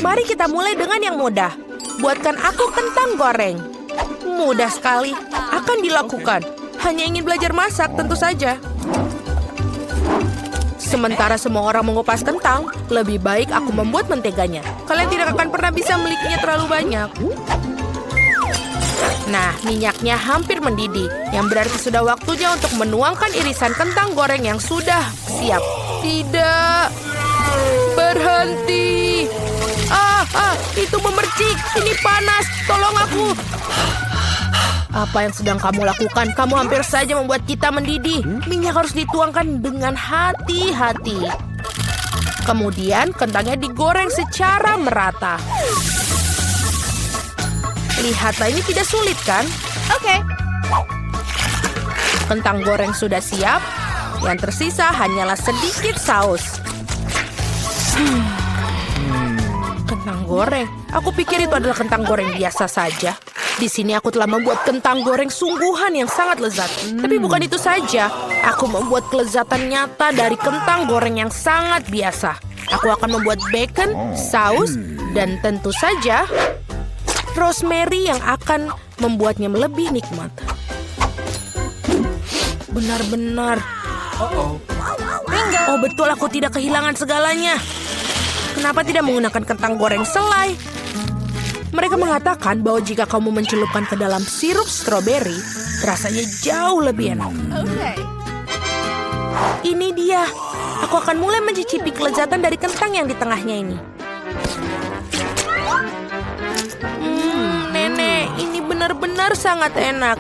Mari kita mulai dengan yang mudah. Buatkan aku kentang goreng. Mudah sekali. Akan dilakukan. Hanya ingin belajar masak, tentu saja. Sementara semua orang mengupas kentang, lebih baik aku membuat menteganya. Kalian tidak akan pernah bisa memilikinya terlalu banyak. Nah, minyaknya hampir mendidih, yang berarti sudah waktunya untuk menuangkan irisan kentang goreng yang sudah siap. Tidak. Berhenti. Itu memercik. Ini panas. Tolong aku. Apa yang sedang kamu lakukan? Kamu hampir saja membuat kita mendidih. Minyak harus dituangkan dengan hati-hati. Kemudian kentangnya digoreng secara merata. Lihatlah, ini tidak sulit kan? Oke. Kentang goreng sudah siap. Yang tersisa hanyalah sedikit saus. Kentang goreng. Aku pikir itu adalah kentang goreng biasa saja. Di sini aku telah membuat kentang goreng sungguhan yang sangat lezat. Tapi bukan itu saja. Aku membuat kelezatan nyata dari kentang goreng yang sangat biasa. Aku akan membuat bacon, saus, dan tentu saja rosemary yang akan membuatnya lebih nikmat. Benar-benar. Oh betul, aku tidak kehilangan segalanya. Kenapa tidak menggunakan kentang goreng selai? Mereka mengatakan bahwa jika kamu mencelupkan ke dalam sirup stroberi, rasanya jauh lebih enak. Ini dia. Aku akan mulai mencicipi kelezatan dari kentang yang di tengahnya ini. Nenek, ini benar-benar sangat enak.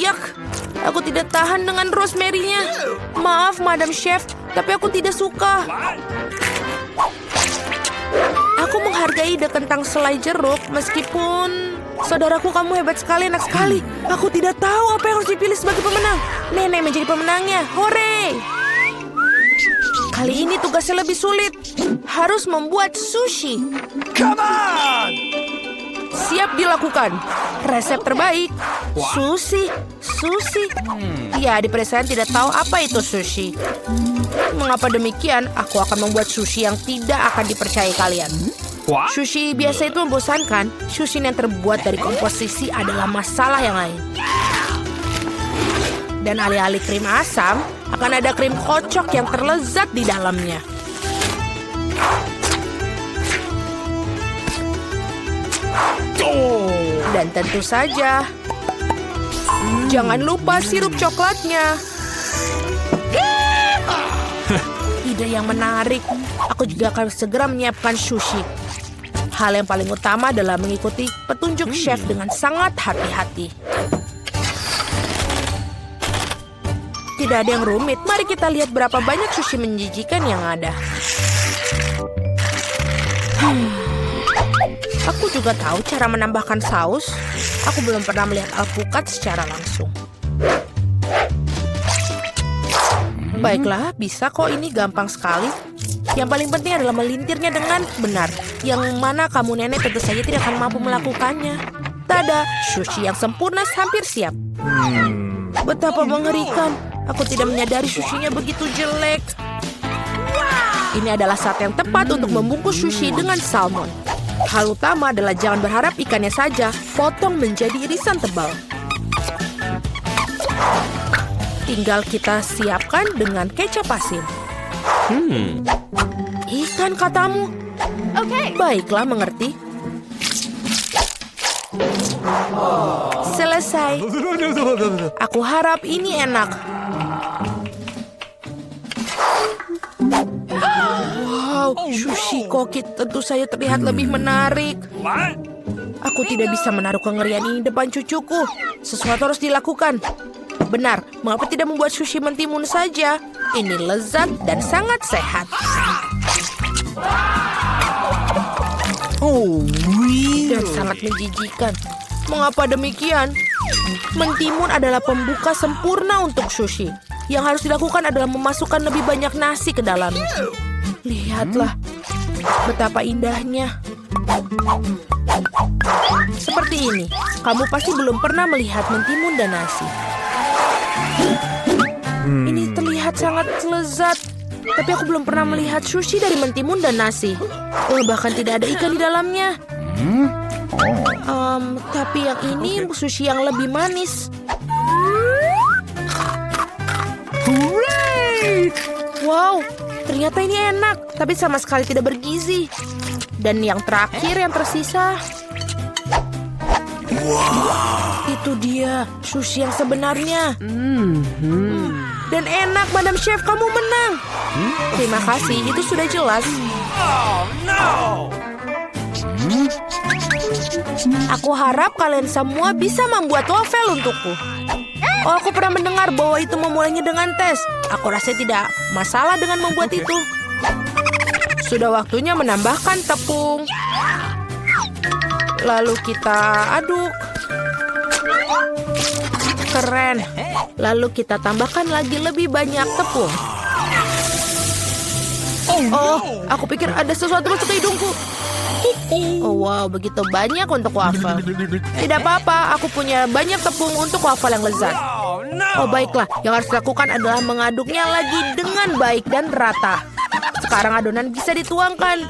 Yak. Aku tidak tahan dengan rosemary-nya. Maaf, Madam Chef, tapi aku tidak suka. Aku menghargai ide kentang selai jeruk, meskipun... Saudaraku, kamu hebat sekali, enak sekali. Aku tidak tahu apa yang harus dipilih sebagai pemenang. Nenek menjadi pemenangnya. Hore! Kali ini tugasnya lebih sulit. Harus membuat sushi. Come on! Siap dilakukan. Resep terbaik. Sushi. Ya, di pedesaan tidak tahu apa itu sushi. Mengapa demikian? Aku akan membuat sushi yang tidak akan dipercayai kalian. Sushi biasa itu membosankan. Sushi yang terbuat dari komposisi adalah masalah yang lain. Dan alih-alih krim asam, akan ada krim kocok yang terlezat di dalamnya. Dan tentu saja, jangan lupa sirup coklatnya. Ide yang menarik. Aku juga akan segera menyiapkan sushi. Hal yang paling utama adalah mengikuti petunjuk chef dengan sangat hati-hati. Tidak ada yang rumit. Mari kita lihat berapa banyak sushi menjijikan yang ada. Aku juga tahu cara menambahkan saus. Aku belum pernah melihat alpukat secara langsung. Baiklah, bisa kok, ini gampang sekali. Yang paling penting adalah melintirnya dengan benar. Yang mana kamu nenek tentu saja tidak akan mampu melakukannya. Tada, sushi yang sempurna hampir siap. Betapa mengerikan. Aku tidak menyadari sushinya begitu jelek. Ini adalah saat yang tepat untuk membungkus sushi dengan salmon. Hal utama adalah jangan berharap ikannya saja, potong menjadi irisan tebal. Tinggal kita siapkan dengan kecap asin. Ikan katamu? Oke. Baiklah, mengerti. Selesai. Aku harap ini enak. Wow, sushi koki tentu saja terlihat lebih menarik. Aku tidak bisa menaruh kengerian ini depan cucuku. Sesuatu harus dilakukan. Benar, mengapa tidak membuat sushi mentimun saja? Ini lezat dan sangat sehat. Dan sangat menjijikan. Mengapa demikian? Mentimun adalah pembuka sempurna untuk sushi. Yang harus dilakukan adalah memasukkan lebih banyak nasi ke dalamnya. Lihatlah, betapa indahnya. Seperti ini, kamu pasti belum pernah melihat mentimun dan nasi. Ini terlihat sangat lezat. Tapi aku belum pernah melihat sushi dari mentimun dan nasi. Bahkan tidak ada ikan di dalamnya. Tapi yang ini sushi yang lebih manis. Wow, ternyata ini enak, tapi sama sekali tidak bergizi. Dan yang terakhir yang tersisa. Itu dia, sushi yang sebenarnya. Dan enak, Madam Chef, kamu menang. Terima kasih, itu sudah jelas. Oh, no! Aku harap kalian semua bisa membuat waffle untukku. Aku pernah mendengar bahwa itu memulainya dengan tes. Aku rasa tidak masalah dengan membuat itu. Sudah waktunya menambahkan tepung. Lalu kita aduk. Keren. Lalu kita tambahkan lagi lebih banyak tepung. Oh, aku pikir ada sesuatu masuk ke hidungku. Oh wow, begitu banyak untuk waffle. Tidak apa-apa, aku punya banyak tepung untuk waffle yang lezat. Oh, no! Oh baiklah, yang harus dilakukan adalah mengaduknya lagi dengan baik dan rata. Sekarang adonan bisa dituangkan.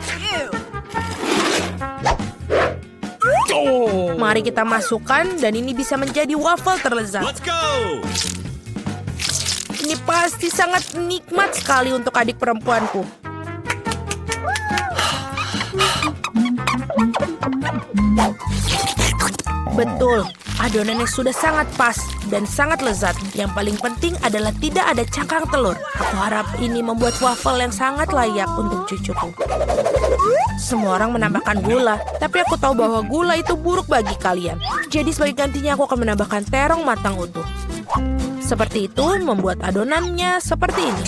Mari kita masukkan dan ini bisa menjadi waffle terlezat. Let's go! Ini pasti sangat nikmat sekali untuk adik perempuanku. Betul, adonannya sudah sangat pas dan sangat lezat. Yang paling penting adalah tidak ada cangkang telur. Aku harap ini membuat waffle yang sangat layak untuk cucuku. Semua orang menambahkan gula, tapi aku tahu bahwa gula itu buruk bagi kalian. Jadi sebagai gantinya aku akan menambahkan terong matang utuh. Seperti itu membuat adonannya seperti ini.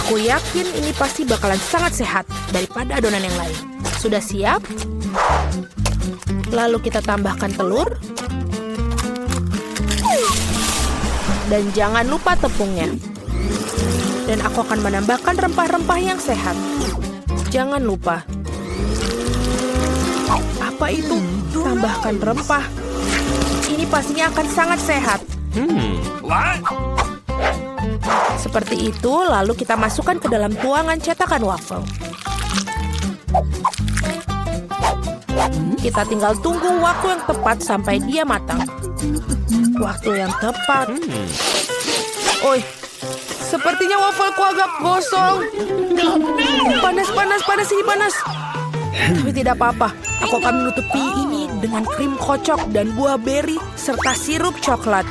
Aku yakin ini pasti bakalan sangat sehat daripada adonan yang lain. Sudah siap? Lalu kita tambahkan telur. Dan jangan lupa tepungnya. Dan aku akan menambahkan rempah-rempah yang sehat. Jangan lupa. Apa itu? Tambahkan rempah. Ini pastinya akan sangat sehat. What? Seperti itu, lalu kita masukkan ke dalam tuangan cetakan waffle. Kita tinggal tunggu waktu yang tepat sampai dia matang. Waktu yang tepat. Oi, sepertinya waffleku agak gosong. Panas ini panas. Tapi tidak apa-apa. Aku akan menutupi ini dengan krim kocok dan buah beri serta sirup coklat.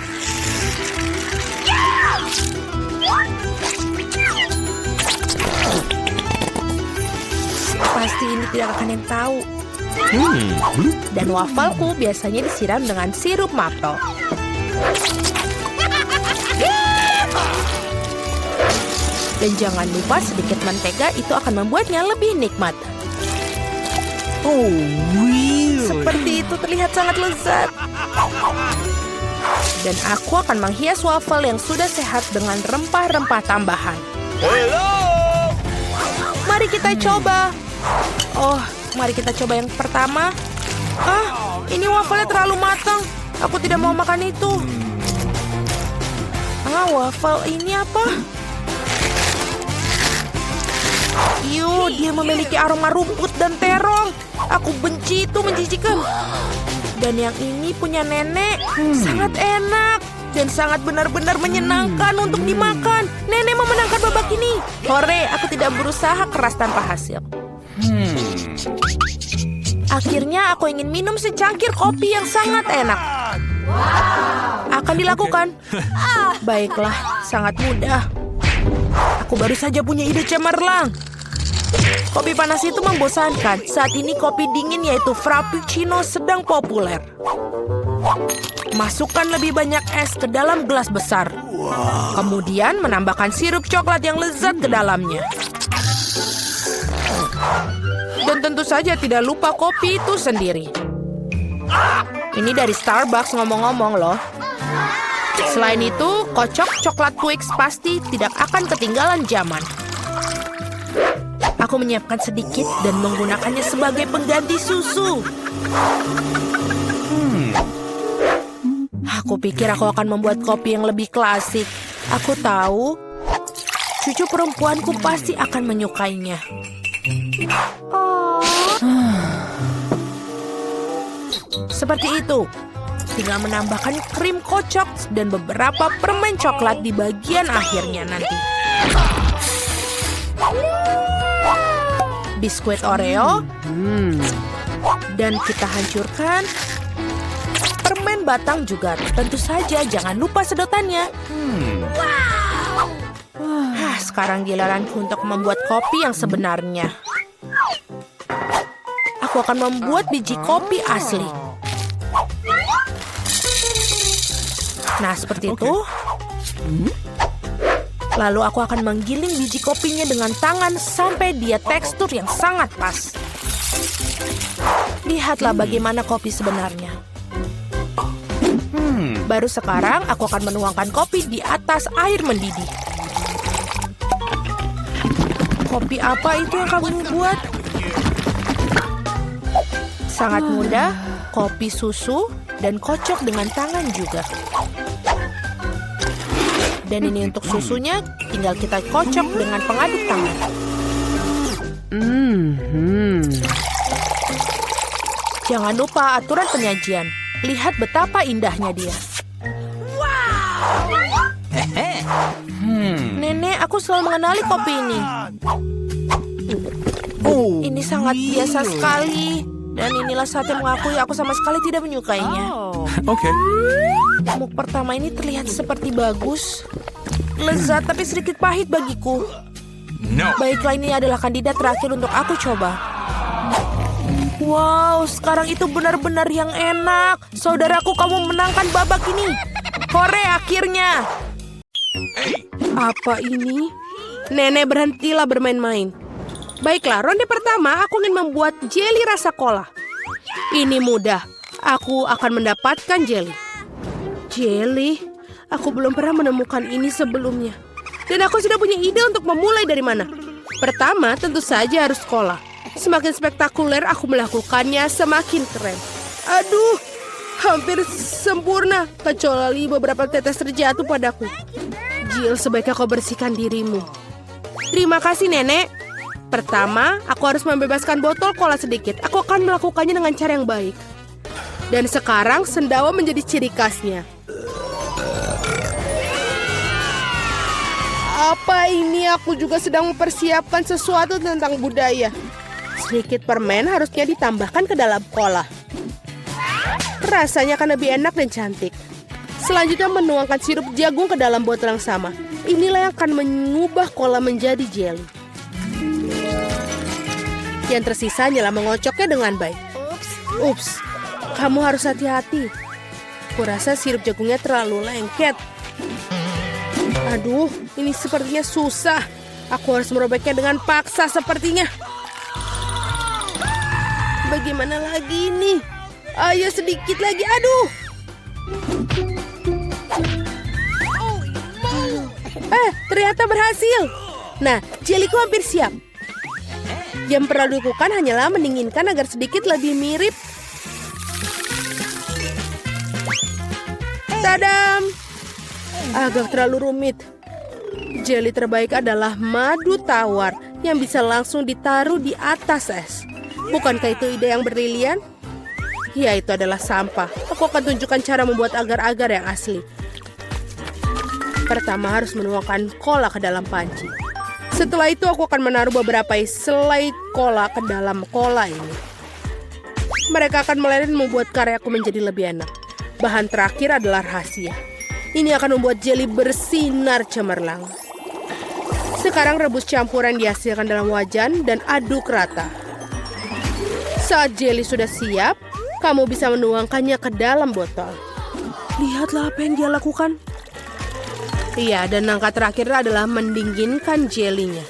Pasti ini tidak akan yang tahu. Dan wafelku biasanya disiram dengan sirup maple. Dan jangan lupa sedikit mentega, itu akan membuatnya lebih nikmat. Oh, really? Seperti itu terlihat sangat lezat. Dan aku akan menghias waffle yang sudah sehat dengan rempah-rempah tambahan. Hello! Mari kita coba. Oh, mari kita coba yang pertama. Ini wafelnya terlalu matang. Aku tidak mau makan itu. Waffle ini apa? Dia memiliki aroma rumput dan terong. Aku benci itu, menjijikan. Dan yang ini punya nenek, sangat enak. Dan sangat benar-benar menyenangkan untuk dimakan. Nenek memenangkan babak ini. Hore, aku tidak berusaha keras tanpa hasil. Akhirnya aku ingin minum secangkir kopi yang sangat enak. Akan dilakukan. Baiklah, sangat mudah. Aku baru saja punya ide cemerlang. Kopi panas itu membosankan. Saat ini kopi dingin yaitu Frappuccino sedang populer. Masukkan lebih banyak es ke dalam gelas besar. Kemudian menambahkan sirup coklat yang lezat ke dalamnya. Dan tentu saja tidak lupa kopi itu sendiri. Ini dari Starbucks ngomong-ngomong loh. Selain itu, kocok coklat Twix pasti tidak akan ketinggalan zaman. Aku menyiapkan sedikit dan menggunakannya sebagai pengganti susu. Aku pikir aku akan membuat kopi yang lebih klasik. Aku tahu. Cucu perempuanku pasti akan menyukainya. Seperti itu. Tinggal menambahkan krim kocok dan beberapa permen coklat di bagian akhirnya nanti. Biskuit Oreo. Dan kita hancurkan permen batang juga. Tentu saja jangan lupa sedotannya. Sekarang giliranku untuk membuat kopi yang sebenarnya. Aku akan membuat biji kopi asli. Nah, seperti itu. Lalu aku akan menggiling biji kopinya dengan tangan sampai dia tekstur yang sangat pas. Lihatlah bagaimana kopi sebenarnya. Baru sekarang aku akan menuangkan kopi di atas air mendidih. Kopi apa itu yang kamu buat? Sangat mudah, kopi susu dan kocok dengan tangan juga. Dan ini untuk susunya, tinggal kita kocok dengan pengaduk tangan. Jangan lupa aturan penyajian. Lihat betapa indahnya dia. Nenek, aku selalu mengenali kopi ini. Ini sangat biasa sekali. Dan inilah saat yang mengakui aku sama sekali tidak menyukainya. Okay. Muk pertama ini terlihat seperti bagus. Lezat tapi sedikit pahit bagiku. No. Baiklah, ini adalah kandidat terakhir untuk aku coba. Wow, sekarang itu benar-benar yang enak. Saudaraku, kamu menangkan babak ini. Hore, akhirnya. Apa ini? Nenek, berhentilah bermain-main. Baiklah, ronde pertama aku ingin membuat jelly rasa cola. Ini mudah. Aku akan mendapatkan jelly. Jelly? Aku belum pernah menemukan ini sebelumnya. Dan aku sudah punya ide untuk memulai dari mana. Pertama, tentu saja harus cola. Semakin spektakuler aku melakukannya, semakin keren. Aduh, hampir sempurna. Kecuali beberapa tetes terjatuh padaku. Jill, sebaiknya kau bersihkan dirimu. Terima kasih, Nenek. Pertama, aku harus membebaskan botol cola sedikit. Aku akan melakukannya dengan cara yang baik. Dan sekarang sendawa menjadi ciri khasnya. Apa ini? Aku juga sedang mempersiapkan sesuatu tentang budaya. Sedikit permen harusnya ditambahkan ke dalam cola. Rasanya akan lebih enak dan cantik. Selanjutnya menuangkan sirup jagung ke dalam botol yang sama. Inilah yang akan mengubah cola menjadi jelly. Yang tersisa hanyalah mengocoknya dengan baik. Ups, kamu harus hati-hati. Kurasa sirup jagungnya terlalu lengket. Aduh, ini sepertinya susah. Aku harus merobeknya dengan paksa sepertinya. Bagaimana lagi ini? Ayo sedikit lagi, aduh. Ternyata berhasil. Nah, jeliku hampir siap. Yang perlu dilakukan hanyalah mendinginkan agar sedikit lebih mirip. Tadam! Agak terlalu rumit. Jelly terbaik adalah madu tawar yang bisa langsung ditaruh di atas es. Bukankah itu ide yang brilian? Ya, itu adalah sampah. Aku akan tunjukkan cara membuat agar-agar yang asli. Pertama harus menuangkan cola ke dalam panci. Setelah itu aku akan menaruh beberapa selai cola ke dalam cola ini. Mereka akan meleleh dan membuat karyaku menjadi lebih enak. Bahan terakhir adalah rahasia. Ini akan membuat jelly bersinar cemerlang. Sekarang rebus campuran dihasilkan dalam wajan dan aduk rata. Saat jelly sudah siap, kamu bisa menuangkannya ke dalam botol. Lihatlah apa yang dia lakukan. Iya, dan langkah terakhir adalah mendinginkan jelinya.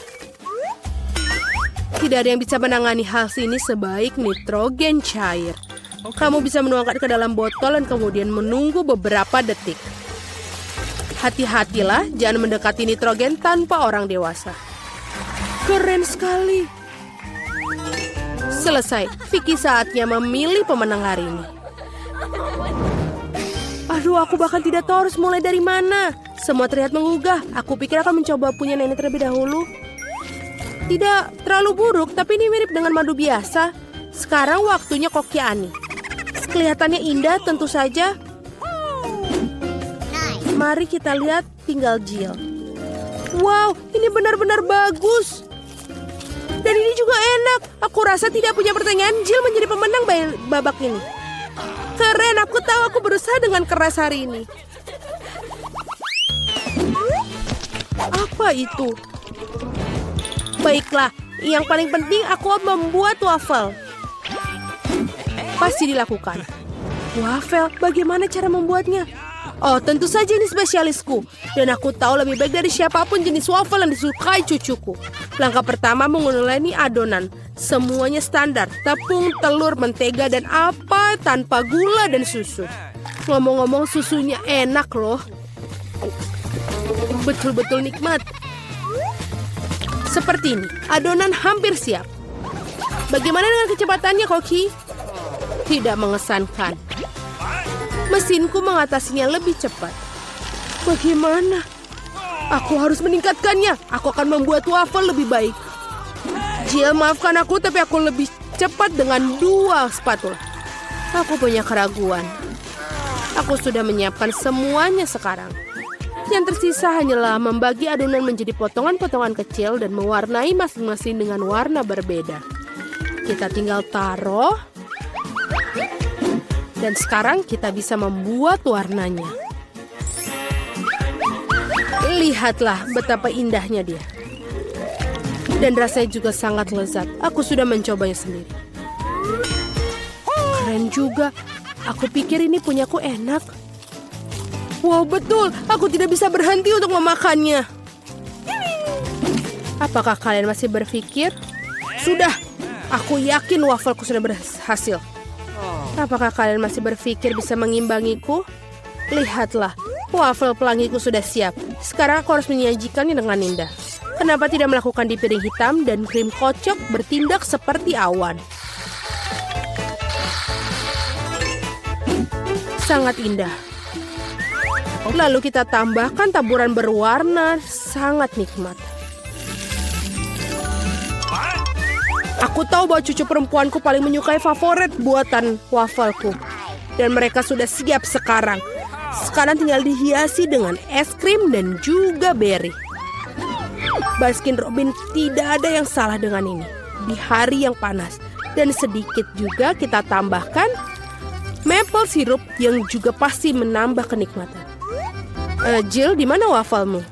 Tidak ada yang bisa menangani hal ini sebaik nitrogen cair. Kamu bisa menuangkan ke dalam botol dan kemudian menunggu beberapa detik. Hati-hatilah, jangan mendekati nitrogen tanpa orang dewasa. Keren sekali. Selesai. Vicky saatnya memilih pemenang hari ini. Aduh, aku bahkan tidak tahu harus mulai dari mana. Semua terlihat menggugah. Aku pikir akan mencoba punya nenek terlebih dahulu. Tidak terlalu buruk, tapi ini mirip dengan madu biasa. Sekarang waktunya koki Ani. Kelihatannya indah tentu saja. Mari kita lihat tinggal Jill. Wow, ini benar-benar bagus. Dan ini juga enak. Aku rasa tidak punya pertanyaan, Jill menjadi pemenang babak ini. Keren, aku tahu aku berusaha dengan keras hari ini. Apa itu? Baiklah, yang paling penting aku membuat waffle. Pasti dilakukan. Waffle, bagaimana cara membuatnya? Oh, tentu saja ini spesialisku. Dan aku tahu lebih baik dari siapapun jenis waffle yang disukai cucuku. Langkah pertama menguleni adonan. Semuanya standar. Tepung, telur, mentega, dan apa tanpa gula dan susu. Ngomong-ngomong susunya enak loh. Betul-betul nikmat. Seperti ini, adonan hampir siap. Bagaimana dengan kecepatannya, Koki? Tidak mengesankan. Mesinku mengatasinya lebih cepat. Bagaimana? Aku harus meningkatkannya. Aku akan membuat waffle lebih baik. Jill, maafkan aku, tapi aku lebih cepat dengan 2 spatula. Aku punya keraguan. Aku sudah menyiapkan semuanya sekarang. Yang tersisa hanyalah membagi adonan menjadi potongan-potongan kecil dan mewarnai masing-masing dengan warna berbeda. Kita tinggal taruh. Dan sekarang kita bisa membuat warnanya. Lihatlah betapa indahnya dia. Dan rasanya juga sangat lezat. Aku sudah mencobanya sendiri. Keren juga. Aku pikir ini punyaku enak. Wow, betul. Aku tidak bisa berhenti untuk memakannya. Apakah kalian masih berpikir? Sudah. Aku yakin wafelku sudah berhasil. Apakah kalian masih berpikir bisa mengimbangiku? Lihatlah, waffle pelangiku sudah siap. Sekarang aku harus menyajikannya dengan indah. Kenapa tidak melakukan di piring hitam dan krim kocok bertindak seperti awan? Sangat indah. Lalu kita tambahkan taburan berwarna, sangat nikmat. Aku tahu bahwa cucu perempuanku paling menyukai favorit buatan wafelku. Dan mereka sudah siap sekarang. Sekarang tinggal dihiasi dengan es krim dan juga berry. Baskin Robin, tidak ada yang salah dengan ini. Di hari yang panas. Dan sedikit juga kita tambahkan maple syrup yang juga pasti menambah kenikmatan. Jill, di mana wafelmu?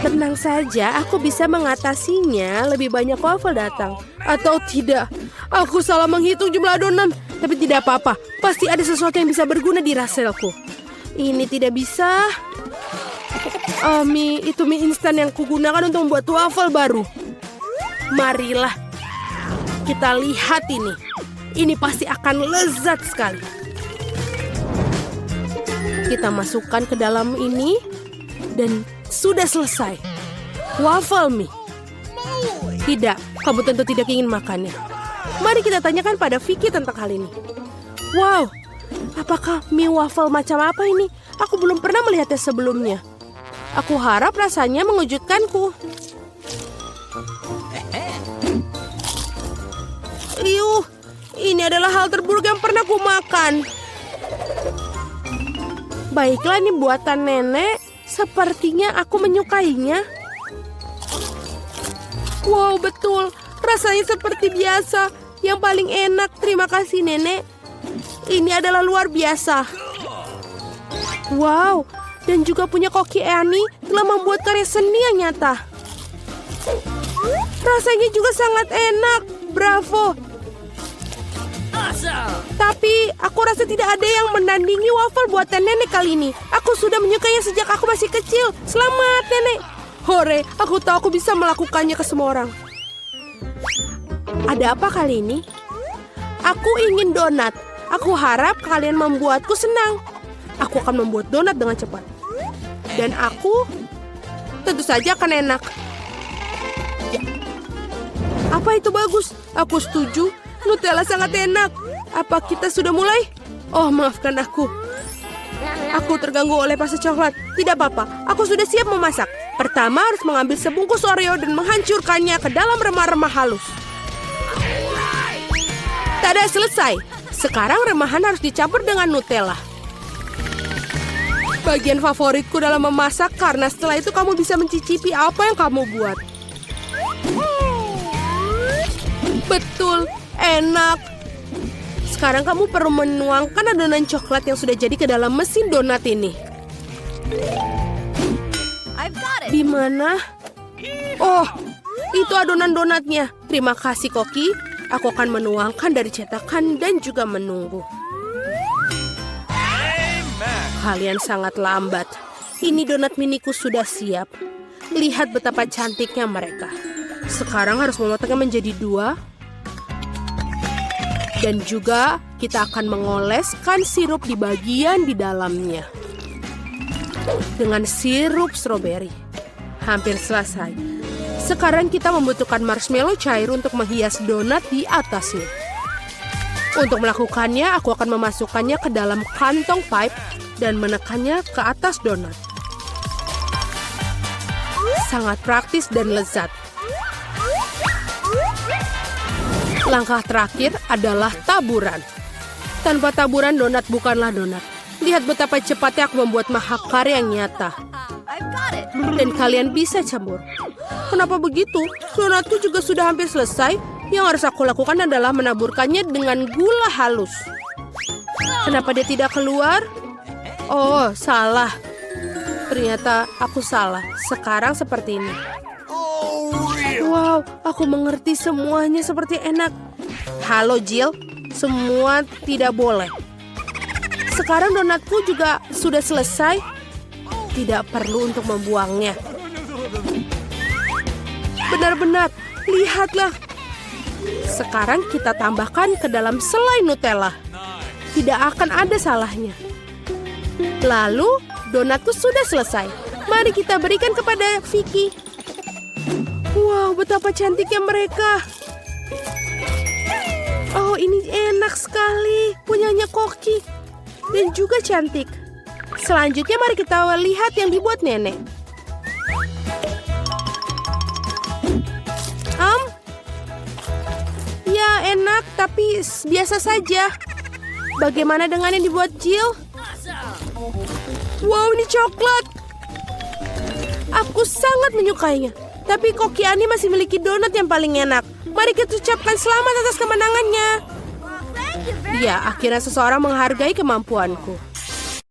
Tenang saja, aku bisa mengatasinya. Lebih banyak waffle datang. Atau tidak, aku salah menghitung jumlah adonan. Tapi tidak apa-apa, pasti ada sesuatu yang bisa berguna di raselku. Ini tidak bisa. Itu mie instan yang kugunakan untuk membuat waffle baru. Marilah, kita lihat ini. Ini pasti akan lezat sekali. Kita masukkan ke dalam ini. Dan sudah selesai. Waffle mie. Tidak, kamu tentu tidak ingin makannya. Mari kita tanyakan pada Vicky tentang hal ini. Wow, apakah mie waffle macam apa ini? Aku belum pernah melihatnya sebelumnya. Aku harap rasanya mengejutkanku. Ini adalah hal terburuk yang pernah ku makan. Baiklah, ini buatan nenek. Sepertinya aku menyukainya. Wow, betul. Rasanya seperti biasa. Yang paling enak. Terima kasih, Nenek. Ini adalah luar biasa. Wow. Dan juga punya Koki Annie telah membuat karya seni yang nyata. Rasanya juga sangat enak. Bravo. Tapi aku rasa tidak ada yang menandingi waffle buatan nenek kali ini. Aku sudah menyukainya sejak aku masih kecil. Selamat, Nenek. Hore, aku tahu aku bisa melakukannya ke semua orang. Ada apa kali ini? Aku ingin donat. Aku harap kalian membuatku senang. Aku akan membuat donat dengan cepat. Dan aku tentu saja akan enak. Apa itu bagus? Aku setuju. Nutella sangat enak. Apa kita sudah mulai? Oh, maafkan aku. Aku terganggu oleh pasta coklat. Tidak apa-apa, aku sudah siap memasak. Pertama harus mengambil sebungkus Oreo dan menghancurkannya ke dalam remah-remah halus. Tada, selesai. Sekarang remahan harus dicampur dengan Nutella. Bagian favoritku dalam memasak karena setelah itu kamu bisa mencicipi apa yang kamu buat. Betul, enak. Sekarang kamu perlu menuangkan adonan coklat yang sudah jadi ke dalam mesin donat ini. Di mana? Oh, itu adonan donatnya. Terima kasih, Koki. Aku akan menuangkan dari cetakan dan juga menunggu. Kalian sangat lambat. Ini donat miniku sudah siap. Lihat betapa cantiknya mereka. Sekarang harus memotongnya menjadi 2. Dan juga kita akan mengoleskan sirup di bagian di dalamnya. Dengan sirup stroberi. Hampir selesai. Sekarang kita membutuhkan marshmallow cair untuk menghias donat di atasnya. Untuk melakukannya, aku akan memasukkannya ke dalam kantong pipe dan menekannya ke atas donat. Sangat praktis dan lezat. Langkah terakhir adalah taburan. Tanpa taburan, donat bukanlah donat. Lihat betapa cepatnya aku membuat mahakarya yang nyata. Dan kalian bisa campur. Kenapa begitu? Donatku juga sudah hampir selesai. Yang harus aku lakukan adalah menaburkannya dengan gula halus. Kenapa dia tidak keluar? Oh, salah. Ternyata aku salah. Sekarang seperti ini. Wow, aku mengerti semuanya seperti enak. Halo Jill, semua tidak boleh. Sekarang donatku juga sudah selesai. Tidak perlu untuk membuangnya. Benar-benar, lihatlah. Sekarang kita tambahkan ke dalam selai Nutella. Tidak akan ada salahnya. Lalu, donatku sudah selesai. Mari kita berikan kepada Vicky. Wow, betapa cantiknya mereka. Oh, ini enak sekali. Punyanya Koki. Dan juga cantik. Selanjutnya mari kita lihat yang dibuat nenek. Ya enak, tapi biasa saja. Bagaimana dengan yang dibuat Jill? Wow, ini coklat. Aku sangat menyukainya. Tapi Koki Ani masih memiliki donat yang paling enak. Mari kita ucapkan selamat atas kemenangannya. Ya, akhirnya seseorang menghargai kemampuanku.